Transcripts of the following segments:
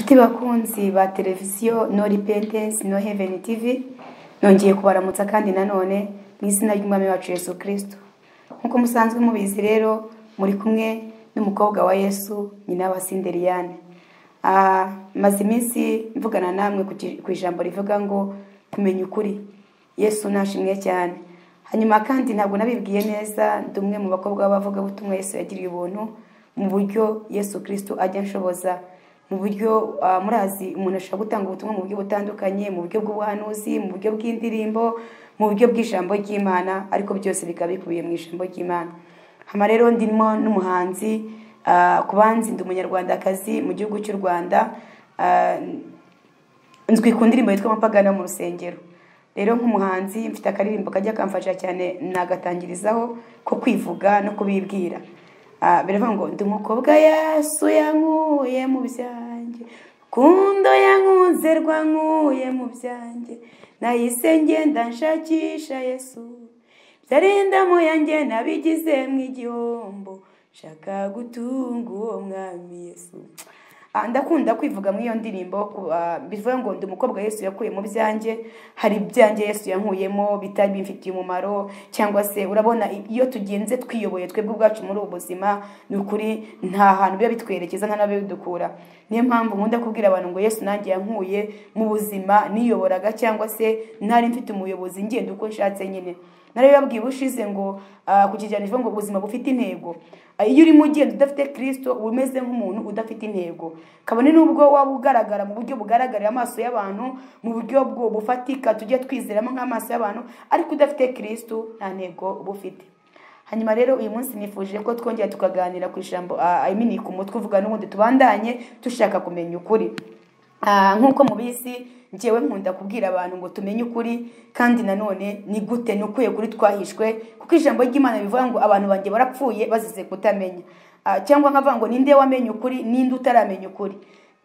Nshuti bakunzi ba televiziyo No Repentance No Heaven TV, nongeye kubaramutsa kandi nanone mu izina ry'Umwami wacu Yesu Kristo. Nkuko musanzwe mubizi rero, muri kumwe n'umukobwa wa Yesu, nyina wa Sinderiyane. Maze iminsi mvugana namwe ku ijambo rivuga ngo kumenya ukuri. Yesu nashimwe cyane. Hanyuma kandi ntabwo nabibwiye neza, ndumwe mu bakobwa bavuga butumwa Yesu yagiriye ubuntu mu buryo Yesu Kristo ajya nshoboza, mu buryo murazi umuntu ashobora gutanga ubutumwa mu buryo butandukanye, mu buryo bw'ubuhanuzi, mu buryo bw'indirimbo, mu buryo bw'ijambo ry'Imana, ariko byose bikaba bikubiye mu ijambo ry'Imana. Hama rero ndimo n'umuhanzi, kubanzi ndi umunyarwandakazi mu gihugu cy'u Rwanda, nzwi ku ndirimbo yitwa Amapagano mu rusengero. Rero nk'umuhanzi mfite akaririmbo kajya kamfasha cyane nagatangirizaho ko kwivuga no kubibwira. Biravuga ngo ndi umukobwa Yesu yankuye mu byanjye, kundo yankunze rwankuye mu byanjye, nahise ngenda nshakisha Yesu, byarinda mu yanjye nabigize mu igihombo, shaka gutunga uwo mwami Yesu. Ndakunda kwivuga mu iyo ndirimbo, bivuga ngo ndi umukobwa Yesu yakuye mu byanjye. Hari ibyanjye Yesu yankuyemo bitari bimfitiye umumaro, cyangwa se urabona iyo tugenze twiyoboye twebwe ubwacu muri ubu buzima, ni ukuri nta hantu biba bitwerekeza nka nabe bidukura. Niyo mpamvu nkunda kubwira abantu ngo Yesu nanjye yankuye mu buzima niyoboraga, cyangwa se ntari mfite umuyobozi ngenda uko nshatse nyine. Nari yabwiye ushize ngo kukijyana ivuga ngo ubuzima bufite intego. Iyo uri mu gendo udafite Kristo umeze nk'umuntu udafite intego. Kabone nubwo waba ugaragara mu buryo bugaragarira amaso y'abantu, mu buryo bwo bufatika tujye twizeramo nk'amaso y'abantu, ariko udafite Kristo nta ntego bufite. Hanyuma rero uyu munsi nifuje ko twongera tukaganira ku ijambo ku mutwe uvuga n'ubundi tubandanye dushaka kumenya ukuri. Nkuko mubizi njyewe nkunda kubwira abantu ngo tumenye ukuri, kandi nanone ni gute nukuye kuri twahishwe, kuko ijambo ry'Imana bivuga ngo abantu banjye barapfuye bazize kutamenya. Cyangwa nkavuga ngo ninde wamenye ukuri ninde utaramenya ukuri.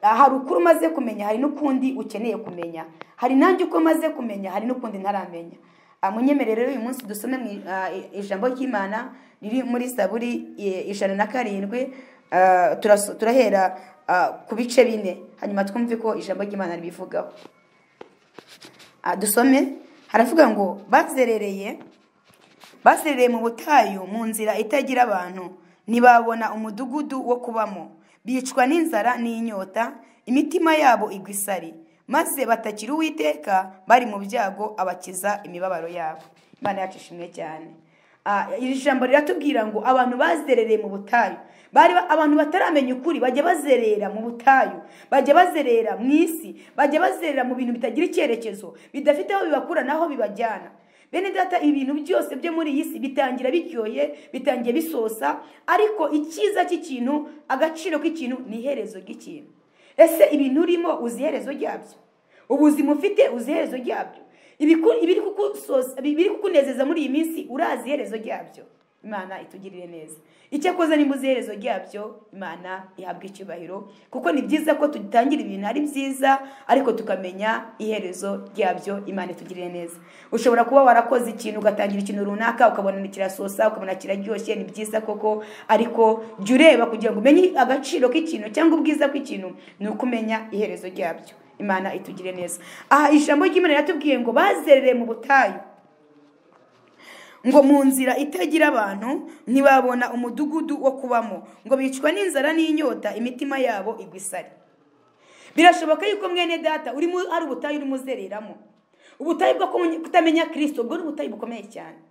Hari ukuri umaze kumenya, hari n'ukundi ukeneye kumenya. Hari nanjye uko maze kumenya, hari n'ukundi ntaramenya. Munyemerere rero uyu munsi dusome mu ijambo ry'Imana riri muri Zaburi 107, turahera ku bice 4, hanyuma twumve ko ijambo ry'Imana ribivugaho. Dusome, haravuga ngo bazerereye mu butayu mu nzira itagira abantu, ntibabona umudugudu wo kubamo, bicwa n'inzara n'inyota, imitima yabo igwa isari, maze batakira Uwiteka, bari mu byago abakiza imibabaro yabo. Imana yacu ishimwe cyane. Iri jambo riratubwira ngo abantu bazerereye mu butayu, abantu bataramenya ukuri bajya bazerera mu butayu, bajya bazerera mu isi, bajya bazerera mu bintu bitagira icyerekezo, bidafite aho bibakura naho bibajyana. Bene data, ibintu byose byo muri iyi si bitangira biryoye, bitangiye bisosa, ariko icyiza cy'ikintu, agaciro k'ikintu ni iherezo ry'ikintu. Ese ibintu urimo uzi iherezo ryabyo? Ubuzima ufite uzi iherezo ryabyo? Ibiri kukunezeza muri iyi minsi urazi iherezo ryabyo? Imana itugirire neza. Icyakoze nimba uzi iherezo ryabyo, Imana ihabwa icyubahiro, kuko ni byiza ko tutangira ibintu ari byiza, ariko tukamenya iherezo ryabyo. Imana itugirire neza. Ushobora kuba warakoze ikintu ugatangira ikintu runaka, ukabona kirasosa, ukabona kiraryoshye, ni byiza koko, ariko jya ureba kugira ngo umenye agaciro k'ikintu cyangwa ubwiza bw'ikintu, ni ukumenya iherezo ryabyo. Imana itugire neza. Ijambo ry'Imana riratubwiye ngo bazerere mu butayu, ngo mu nzira itagira abantu, ntibabona umudugudu wo kubamo, ngo bicwa n'inzara n'inyota, imitima yabo igwa isari. Birashoboka yuko mwene data ari ubutayu urimo uzereramo. Ubutayu bwo kutamenya Kristo bwo ni ubutayu bukomeye cyane.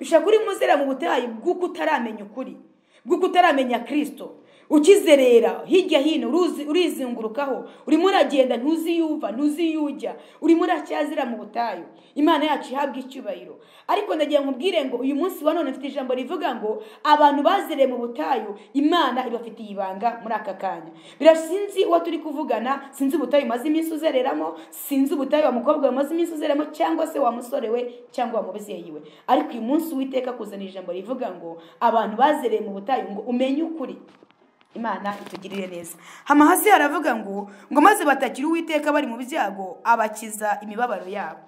Bishaka uri muzera mu butayu bw'uko utaramenya ukuri, bw'uko utaramenya Kristo. Ukizerera hirya hino, urizungurukaho, urimo uragenda ntuziyumva, ntuziyujya, urimo uracyazira mu butayu. Imana yacu ihabwa icyubahiro. Ariko ndagiye nkubwire ngo uyu munsi wa none mfite ijambo rivuga ngo abantu bazereye mu butayu, Imana ibafitiye ibanga muri aka kanya. Birasinzi uwo turi kuvugana, sinzi ubutayu maze iminsi uzereramo, sinzi ubutayu wa mukobwa maze iminsi uzereramo, cyangwa se wa musore we cyangwa wa mubyeyi we. Ariko uyu munsi Uwiteka kuzana ijambo rivuga ngo abantu bazereye mu butayu, ngo umenye ukuri. Imana itugirire neza. Hama hasi haravuga ngo maze batakira Uwiteka, bari mu byago abakiza imibabaro yabo.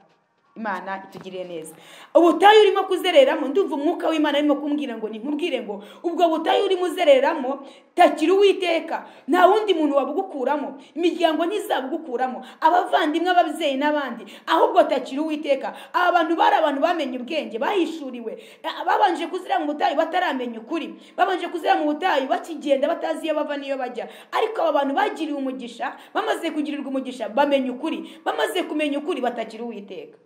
Imana itugiriye neza. Ubutayu urimo kuzereramo, ndumva umwuka w'Imana arimo kumbwira ngo ninkubwire ngo ubwo butayu urimo uzereramo takira Uwiteka, nta wundi muntu wabugukuramo, imiryango ntizabugukuramo, abavandimwe, ababyeyi n'abandi, ahubwo takira Uwiteka. Aba bantu bari abantu bamenye ubwenge, bahishuriwe, babanje kuzira mu butayu bataramenya ukuri, babanje kuzira mu butayu bakigenda batazi iyo bava n'iyo bajya, ariko aba bantu bagiriwe umugisha, bamaze kugirirwa umugisha bamenya ukuri, bamaze kumenya ukuri batakira Uwiteka.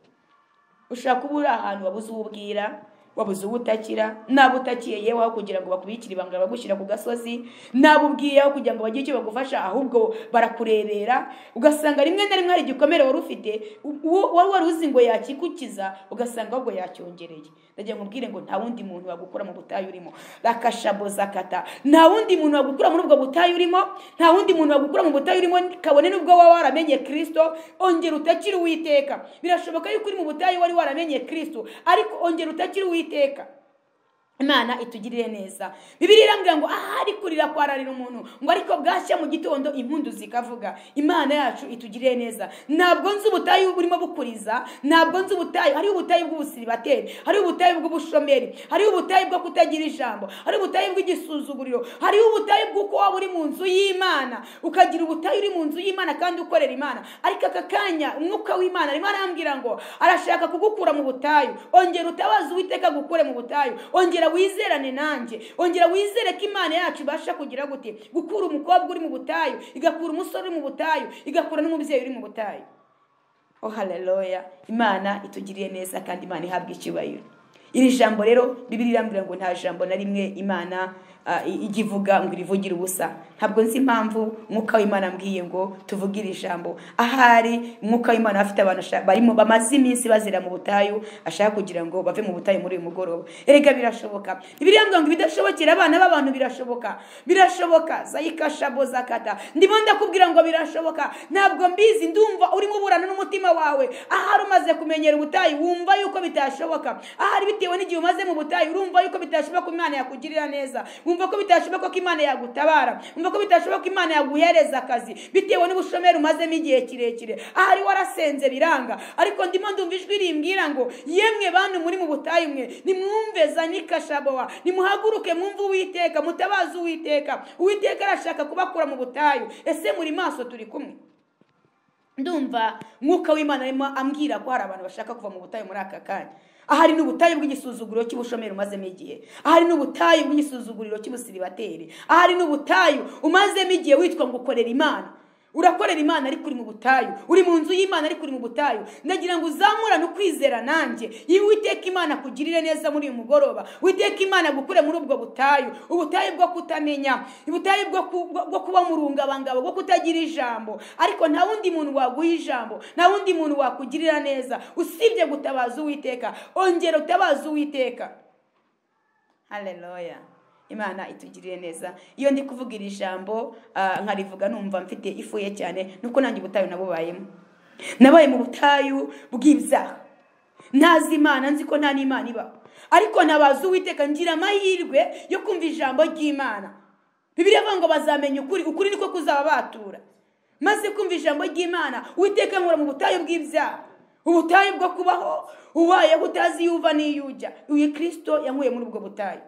Ushaka kuba uri ahantu wabuze ubwira, wabuze ubutakira, nabutakiye yewe aho kugira ngo bakubikire ibanga bagushyira ku gasozi, nabubwiye aho kugira ngo bagire icyo bagufasha, ahubwo barakurebera, ugasanga rimwe na rimwe hari igikomere wari ufite wari uzi ngo yakikukiza, ugasanga ahubwo yacyongereye. Ndagira ngo mbwire ngo nta wundi muntu wagukura mu butayu urimo. Rakashaboza kata, nta wundi muntu wagukura muri ubwo butayu urimo, nta wundi muntu wagukura mu butayu urimo, kabone nubwo waba waramenye Kristo, ongera utakira Uwiteka. Birashoboka yuko uri mu butayu wari waramenye Kristo, ariko ongera utakira Uwiteka. Imana itugirire neza. Bibiliya irambwira ngo ahari kurira kwararira umuntu, ngo ariko bwashya mu gitondo impundu zikavuga. Imana yacu itugirire neza. Ntabwo nzi ubutayu burimo bukuriza, ntabwo nzi ubutayu, hari ubutayu bw'ubusiribateri, hari ubutayu bw'ubushomeri, hari ubutayu bwo kutagira ijambo, hari ubutayu bw'igisuzuguriro, hari ubutayu bw'uko waba uri mu nzu y'Imana, ukagira ubutayu uri mu nzu y'Imana kandi ukorera Imana. Ariko aka kanya umwuka w'Imana Imana arambwira ngo arashaka kugukura mu butayu. Ongera utabaza Uwiteka gukure mu butayu. Ongera wizerane nanjye, ongera wizere ko Imana yacu ibasha kugira gute gukura umukobwa uri mu butayu, igakura umusore uri mu butayu, igakura n'umubyeyi uri mu butayu. Oh haleluya. Imana itugiriye neza kandi Imana ihabwa icyubahiro. Iri jambo rero Bibiliya irambwira ngo nta jambo na rimwe Imana igivuga ngo irivugira ubusa. Ntabwo nzi impamvu umwuka w'Imana ambwiye ngo tuvugire ijambo. Ahari umwuka w'Imana afite abantu barimo bamaze iminsi bazira mu butayu, ashaka kugira ngo bave mu butayu muri uyu mugoroba. Erega birashoboka. Bibiliya ngo bidashobokera abana b'abantu birashoboka. Birashoboka. Zayikashaboza kata. Ndimo ndakubwira ngo birashoboka. Ntabwo mbizi, ndumva urimo uburana n'umutima wawe. Ahari umaze kumenyera ubutayu wumva yuko bitashoboka. Ahari bitewe n'igihe umaze mu butayu urumva yuko bitashoboka ko Imana yakugirira neza. Wumva ko bitashoboka ko Imana yagutabara. Wumva ko bitashoboka ko Imana yaguhereza akazi bitewe n'ubushomeri umazemo igihe kirekire. Ahari warasenze biranga, ariko ndimo ndumva ijwi rimbwira ngo yemwe bantu muri mu butayu mwe nimwumve zanikashabowa, nimuhaguruke mwumve Uwiteka, mutabaze Uwiteka. Uwiteka arashaka kubakura mu butayu. Ese muri maso turi kumwe? Ndumva mwuka w'Imana arimo ambwira ko hari abantu bashaka kuva mu butayu muri aka kanya. Ahari n'ubutayu bw'igisuzuguriro cy'ubushomeri umazemo igihe, ahari n'ubutayu bw'igisuzuguriro cy'ubusiribateri, ahari n'ubutayu umazemo igihe witwa ngo ukorera Imana. Urakorera Imana ariko uri mu butayu, uri mu nzu y'Imana ariko uri mu butayu. Ndagira ngo uzamurane ukwizera nanjye, Uwiteka Imana kugirire neza muri uyu mugoroba. Uwiteka Imana gukure muri ubwo butayu, ubutayu bwo kutamenya, ubutayu bwo kuba mu rungabangabo, bwo kutagira ijambo. Ariko nta wundi muntu waguha ijambo, nta wundi muntu wakugirira neza usibye gutabaza Uwiteka. Ongera utabaza Uwiteka. Haleluya. Imana itugirire neza. Iyo ndi kuvugira ijambo nkarivuga numva mfite ifuye cyane, nuko nanjye ubutayu nabubayemo. Nabaye mu butayu bw'ibyaha, ntazi Imana, nzi ko nta n'Imana ibaho, ariko nabaza Uwiteka, ngira amahirwe yo kumva ijambo ry'Imana. Bibiliya ivuga ngo bazamenya ukuri, ukuri niko kuzaba batura. Maze kumva ijambo ry'Imana, Uwiteka nkura mu butayu bw'ibyaha, ubutayu bwo kubaho ubaye utazi yuva n'iyujya. Uyu Kristo yankuye muri ubwo butayu.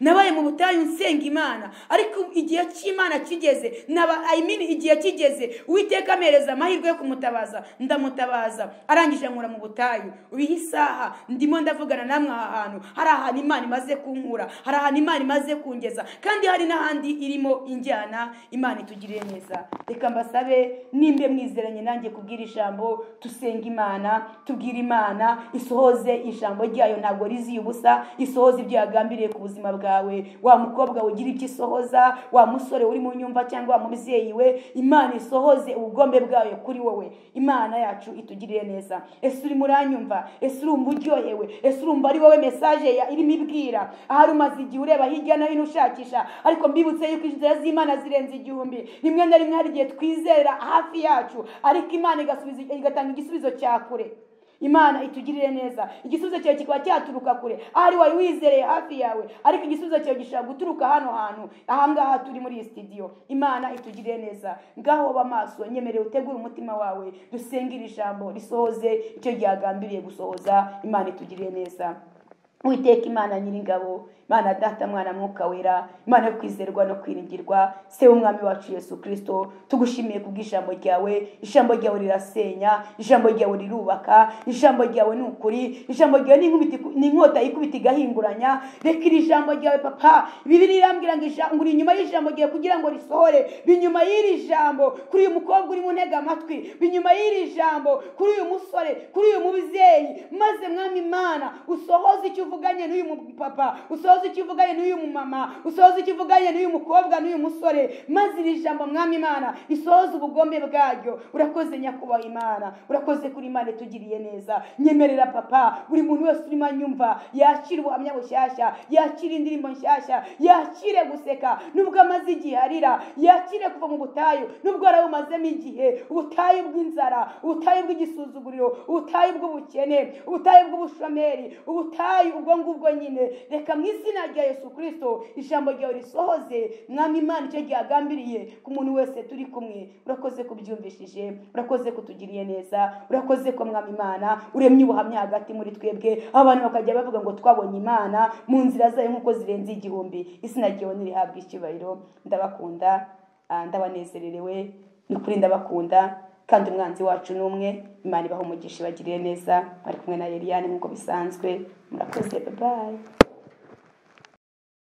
Nabaye mu butayu nsenga Imana, ariko igihe cy'Imana kigeze, igihe kigeze Uwiteka amereza amahirwe yo kumutabaza, ndamutabaza, arangije nkura mu butayu. Ubiha isaha ndimo ndavugana namwe aha hantu, hari ahantu Imana imaze kunkura, hari ahantu Imana imaze kungeza, kandi hari n'ahandi irimo injyana. Imana itugirire neza. Reka mbasabe nimbe mwizeranye nanjye kubwira ijambo, tusenga Imana, tubwira Imana isohoze ijambo ryayo, ntabwo riziye ubusa, isohoze ibyo yagambiriye ku buzima bwawe. Wa mukobwa ugira ibyo isohoza, wa musore uri mu nyumva cyangwa wa mubyeyi we, Imana isohoze ubugombe bwayo kuri wowe. Imana yacu itugirire neza. Ese uri muranyumva? Ese urumva uryohewe? Ese urumva ari wowe message irimo ibwira? Ahari umaze igihe ureba hirya no hino ushakisha, ariko mbibutse yuko inzira z'Imana zirenze igihumbi. Rimwe na rimwe hari igihe twizera hafi yacu, ariko Imana igatanga igisubizo cya kure. Imana itugirire neza. Igisubizo cyawe kikaba cyaturuka kure, ahari wari wizereye hafi yawe, ariko igisubizo cyawe gishaka guturuka hano hantu ahangaha turi muri iyi studio. Imana itugirire neza. Ngaho bamaso, nyemerera utegure umutima wawe, dusengere ijambo risohoze icyo ryagambiriye gusohoza. Imana itugirire neza. Uwiteka Imana Nyiringabo, Imana Data, Mwana, Mwuka Wera, Imana yo kwizerwa no kwiringirwa, se w'umwami wacu Yesu Kristo, tugushimiye kubw'ijambo ryawe. Ijambo ryawe rirasenya, ijambo ryawe rirubaka, ijambo ryawe ni ukuri, ijambo ryawe ni inkota ikubita igahinguranya. Reka iri jambo ryawe Papa, Bibiliya irambwira ngo uri inyuma y'ijambo ryawe kugira ngo risohore. Binyuma y'iri jambo kuri uyu mukobwa uri mu ntega amatwi, binyuma y'iri jambo kuri uyu musore, kuri uyu mubyeyi, maze Mwami Imana usohoze icyo uvuganye n'uyu papa, usohoze icyo uvuganye n'uyu mama, usohoze icyo uvuganye n'uyu mukobwa n'uyu musore, maze iri jambo Mwami Imana isohoze ubugombe bwaryo. Urakoze nyakubahwa Imana, urakoze kuri Imana itugiriye neza. Nyemerera Papa, buri muntu wese urimo anyumva yakire ubuhamya bushyashya, yakire indirimbo nshyashya, yakire guseka nubwo amaze igihe arira, yakire kuva mu butayu nubwo arabumazemo igihe, ubutayu bw'inzara, ubutayu bw'igisuzuguriro, ubutayu bw'ubukene, ubutayu bw'ubushomeri, ubutayu ubwo ngubwo nyine. Reka mu izina rya Yesu Kristo ijambo ryawe risohoze Mwami Imana icyo ryagambiriye ku muntu wese turi kumwe. Urakoze kubyumvishije, urakoze kutugiriye neza, urakoze ko Mwami Imana uremye ubuhamya hagati muri twebwe, abantu bakajya bavuga ngo twabonye Imana mu nzira zayo nk'uko zirenze igihumbi. Izina ryawe nirihabwe icyubahiro. Ndabakunda, ndabanezererewe, ni kuri ndabakunda, kandi umwanzi wacu n'umwe. Imana ibaho umugisha, ibagirire neza. Bari kumwe na Eliane nk'uko bisanzwe. Murakoze, bye bye.